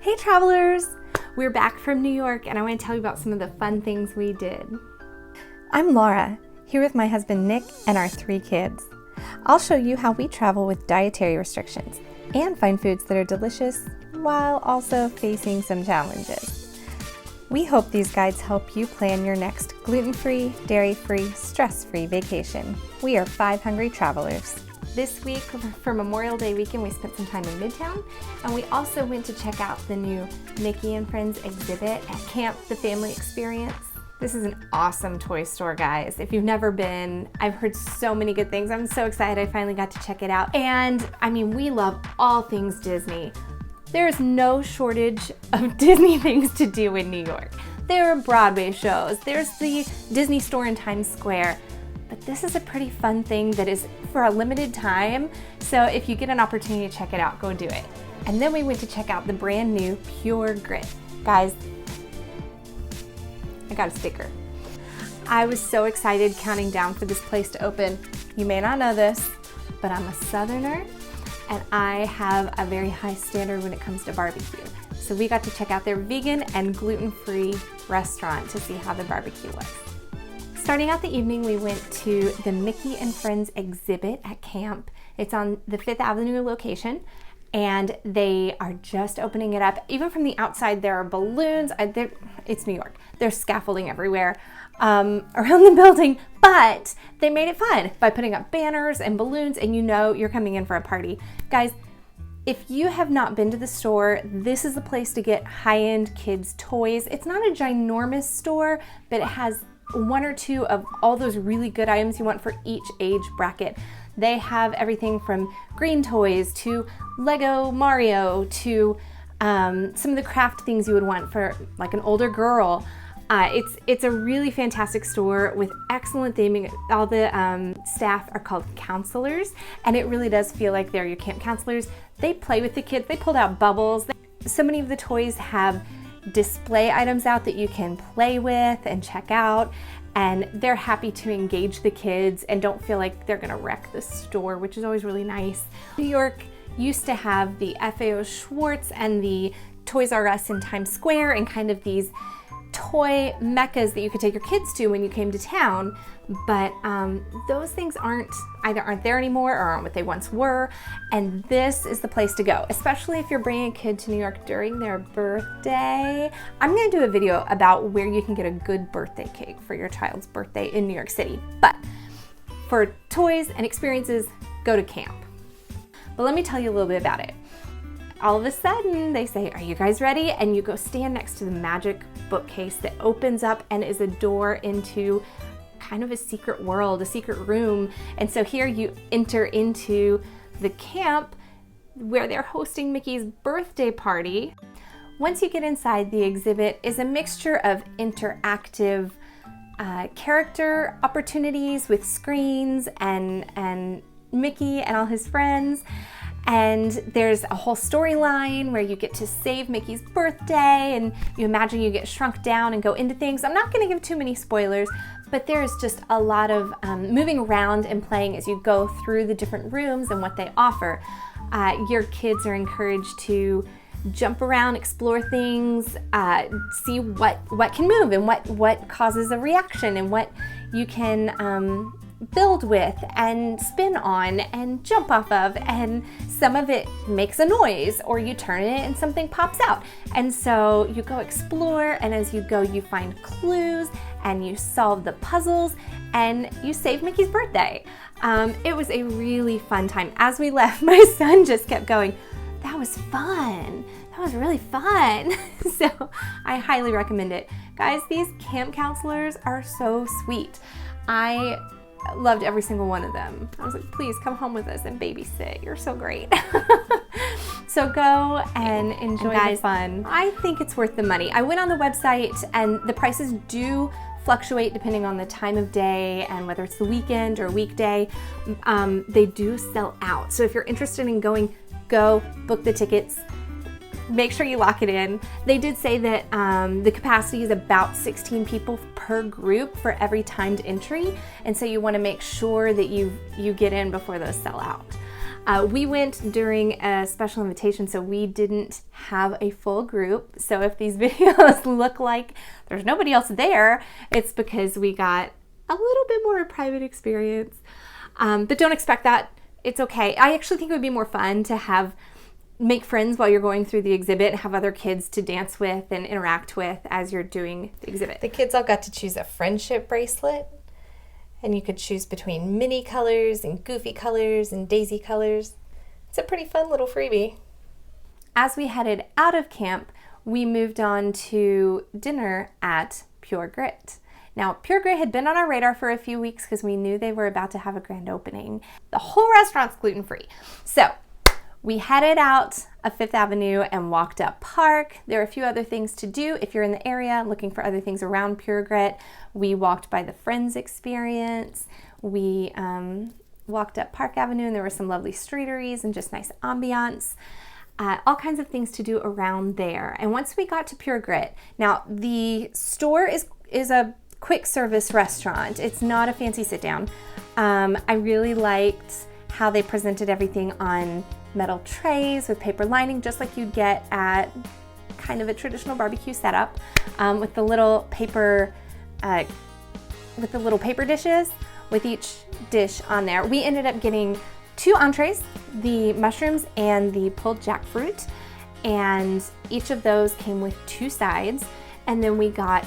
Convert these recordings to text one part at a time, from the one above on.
Hey travelers! We're back from New York and I want to tell you about some of the fun things we did. I'm Laura, here with my husband Nick and our 3 kids. I'll show you how we travel with dietary restrictions and find foods that are delicious while also facing some challenges. We hope these guides help you plan your next gluten-free, dairy-free, stress-free vacation. We are 5 hungry travelers. This week for Memorial Day weekend we spent some time in Midtown, and we also went to check out the new Mickey and Friends exhibit at Camp, the Family Experience. This is an awesome toy store, guys. If you've never been, I've heard so many good things. I'm so excited I finally got to check it out. And I mean, we love all things Disney. There's no shortage of Disney things to do in New York. There are Broadway shows, there's the Disney store in Times Square, but this is a pretty fun thing that is for a limited time. So if you get an opportunity to check it out, go do it. And then we went to check out the brand new Pure Grit. Guys, I got a sticker. I was so excited counting down for this place to open. You may not know this, but I'm a Southerner and I have a very high standard when it comes to barbecue. So we got to check out their vegan and gluten-free restaurant to see how the barbecue was. Starting out the evening, we went to the Mickey and Friends exhibit at Camp. It's on the 5th Avenue location, and they are just opening it up. Even from the outside, there are balloons. It's New York. There's scaffolding everywhere around the building, but they made it fun by putting up banners and balloons, and you know you're coming in for a party. Guys, if you have not been to the store, this is the place to get high-end kids' toys. It's not a ginormous store, but it has 1 or 2 of all those really good items you want for each age bracket. They have everything from green toys to Lego Mario to some of the craft things you would want for like an older girl. It's a really fantastic store with excellent theming. All the staff are called counselors, and it really does feel like they're your camp counselors. They play with the kids. They pulled out bubbles. So many of the toys have display items out that you can play with and check out, and they're happy to engage the kids and don't feel like they're gonna wreck the store, which is always really nice. New York used to have the FAO Schwartz and the Toys R Us in Times Square and kind of these toy meccas that you could take your kids to when you came to town, but those things aren't there anymore or aren't what they once were, and this is the place to go, especially if you're bringing a kid to New York during their birthday. I'm gonna do a video about where you can get a good birthday cake for your child's birthday in New York City, but for toys and experiences, go to Camp. But let me tell you a little bit about it. All of a sudden, they say, "Are you guys ready?" And you go stand next to the magic bookcase that opens up and is a door into kind of a secret world, a secret room. And so here you enter into the camp where they're hosting Mickey's birthday party. Once you get inside, the exhibit is a mixture of interactive character opportunities with screens and Mickey and all his friends. And there's a whole storyline where you get to save Mickey's birthday, and you imagine you get shrunk down and go into things. I'm not going to give too many spoilers, but there's just a lot of moving around and playing as you go through the different rooms and what they offer. Your kids are encouraged to jump around, explore things, see what can move and what causes a reaction and what you can build with and spin on and jump off of, and some of it makes a noise, or you turn it and something pops out. And so you go explore, and as you go you find clues and you solve the puzzles and you save Mickey's birthday. It was a really fun time. As we left, my son just kept going, "That was fun. That was really fun." So I highly recommend it. Guys, these camp counselors are so sweet. I loved every single one of them. I was like, "Please come home with us and babysit. You're so great." So go and enjoy the fun. I think it's worth the money. I went on the website, and the prices do fluctuate depending on the time of day and whether it's the weekend or weekday. They do sell out. So if you're interested in going, go book the tickets. Make sure you lock it in. They did say that the capacity is about 16 people per group for every timed entry, and so you want to make sure that you get in before those sell out. We went during a special invitation, so we didn't have a full group. So if these videos look like there's nobody else there, it's because we got a little bit more private experience. But don't expect that. It's okay. I actually think it would be more fun to make friends while you're going through the exhibit and have other kids to dance with and interact with as you're doing the exhibit. The kids all got to choose a friendship bracelet, and you could choose between Minnie colors and Goofy colors and Daisy colors. It's a pretty fun little freebie. As we headed out of camp, we moved on to dinner at Pure Grit. Now, Pure Grit had been on our radar for a few weeks because we knew they were about to have a grand opening. The whole restaurant's gluten-free. So we headed out of Fifth Avenue and walked up Park. There are a few other things to do if you're in the area looking for other things around Pure Grit. We walked by the Friends Experience. We walked up Park Avenue, and there were some lovely streeteries and just nice ambiance. All kinds of things to do around there. And once we got to Pure Grit, now the store is a quick service restaurant. It's not a fancy sit down. I really liked how they presented everything on metal trays with paper lining, just like you'd get at kind of a traditional barbecue setup, with the little paper dishes with each dish on there. We ended up getting 2 entrees, the mushrooms and the pulled jackfruit, and each of those came with 2 sides, and then we got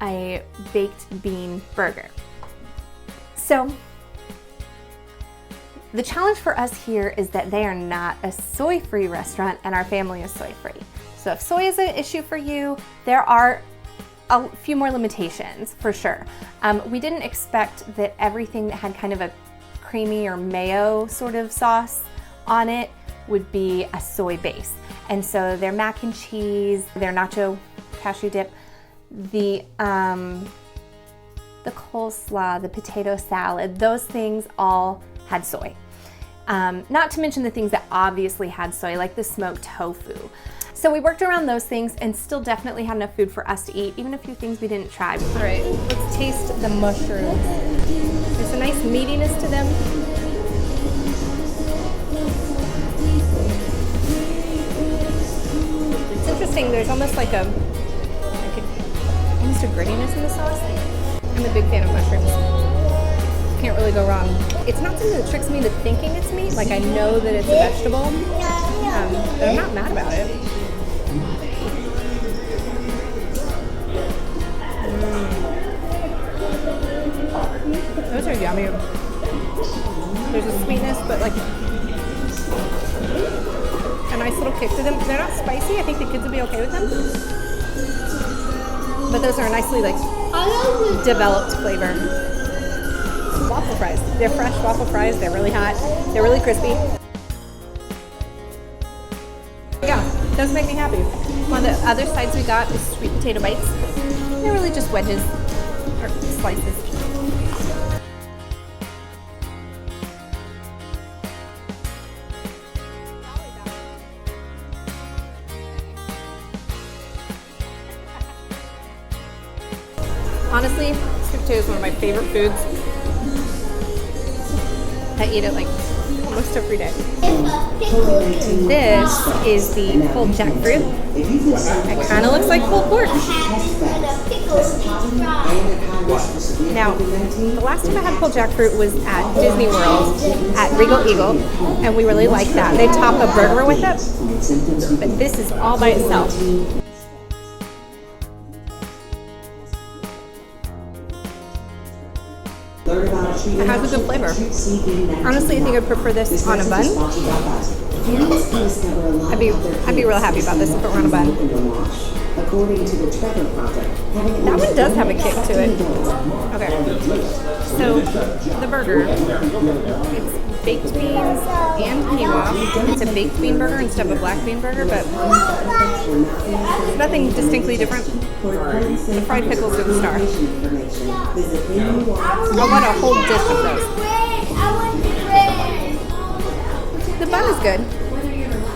a baked bean burger. So the challenge for us here is that they are not a soy-free restaurant, and our family is soy-free. So if soy is an issue for you, there are a few more limitations for sure. We didn't expect that everything that had kind of a creamy or mayo sort of sauce on it would be a soy base. And so their mac and cheese, their nacho cashew dip, the coleslaw, the potato salad, those things all had soy. Not to mention the things that obviously had soy, like the smoked tofu. So we worked around those things and still definitely had enough food for us to eat, even a few things we didn't try. All right, let's taste the mushrooms. There's a nice meatiness to them. It's interesting, there's almost like almost a grittiness in the sauce. I'm a big fan of mushrooms. Can't really go wrong. It's not something that tricks me into thinking it's meat. Like, I know that it's a vegetable, but I'm not mad about it. Those are yummy. There's a sweetness, but like a nice little kick to them. They're not spicy. I think the kids will be okay with them. But those are a nicely developed flavor. Waffle fries. They're fresh waffle fries. They're really hot. They're really crispy. Yeah, it does make me happy. One of the other sides we got is sweet potato bites. They're really just wedges or slices. Honestly, sweet potato is one of my favorite foods. I eat it like almost every day. This is the pulled jackfruit. It kind of looks like pulled pork. Now, the last time I had pulled jackfruit was at Disney World at Regal Eagle, and we really liked that. They top a burger with it, but this is all by itself. It has a good flavor. Honestly, I think I'd prefer this on a bun. I'd be real happy about this if it were on a bun. That one does have a kick to it. Okay. So, the burger, it's baked beans and quinoa. It's a baked bean burger instead of a black bean burger, but it's nothing distinctly different. The fried pickles are the star. I want a whole dish of those. The bun is good.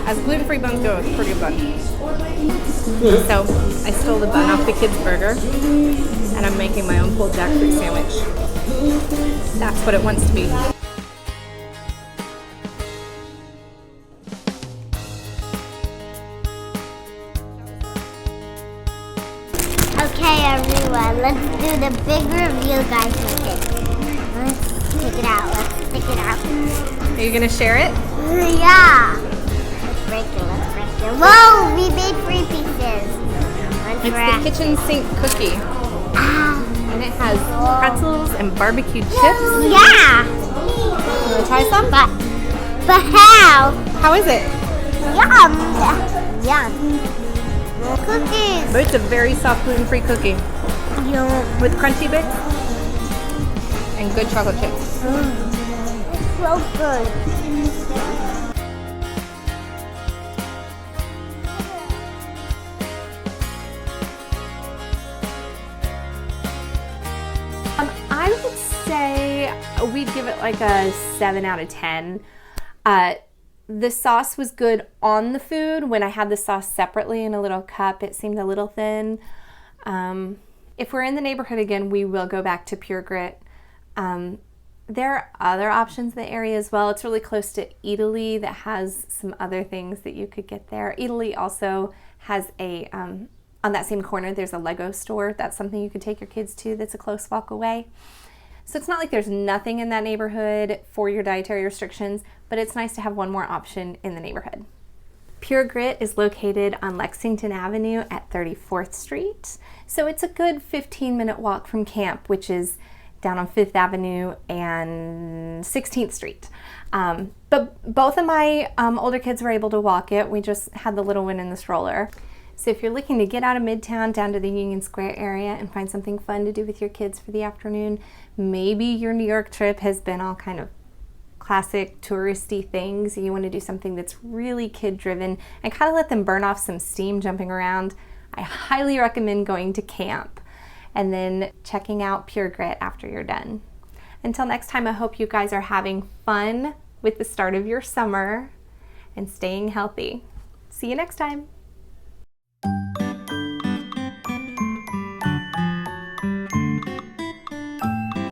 As gluten-free buns go, it's a pretty good bun. So I stole the bun off the kids' burger, and I'm making my own pulled jackfruit sandwich. That's what it wants to be. Okay, everyone, let's do the big reveal, guys. Let's take it out. Let's take it out. Are you gonna share it? Yeah. Let's break it. Let's break it. Whoa, we made 3 pieces. It's the kitchen sink cookie. And it has pretzels and barbecue chips. Yeah. You wanna try some? But how? How is it? Yum. Yum. Cookies. But it's a very soft gluten-free cookie Yum. with crunchy bits and good chocolate chips. So good. I would say we'd give it like a 7 out of 10. The sauce was good on the food. When I had the sauce separately in a little cup, it seemed a little thin. If we're in the neighborhood again, we will go back to Pure Grit. There are other options in the area as well. It's really close to Italy that has some other things that you could get there. Italy also has a, on that same corner, there's a Lego store. That's something you could take your kids to that's a close walk away. So it's not like there's nothing in that neighborhood for your dietary restrictions, but it's nice to have one more option in the neighborhood. Pure Grit is located on Lexington Avenue at 34th Street. So it's a good 15-minute walk from camp, which is down on 5th Avenue and 16th Street. But both of my older kids were able to walk it. We just had the little one in the stroller. So if you're looking to get out of Midtown down to the Union Square area and find something fun to do with your kids for the afternoon, maybe your New York trip has been all kind of classic touristy things. You want to do something that's really kid-driven and kind of let them burn off some steam jumping around. I highly recommend going to camp and then checking out Pure Grit after you're done. Until next time, I hope you guys are having fun with the start of your summer and staying healthy. See you next time.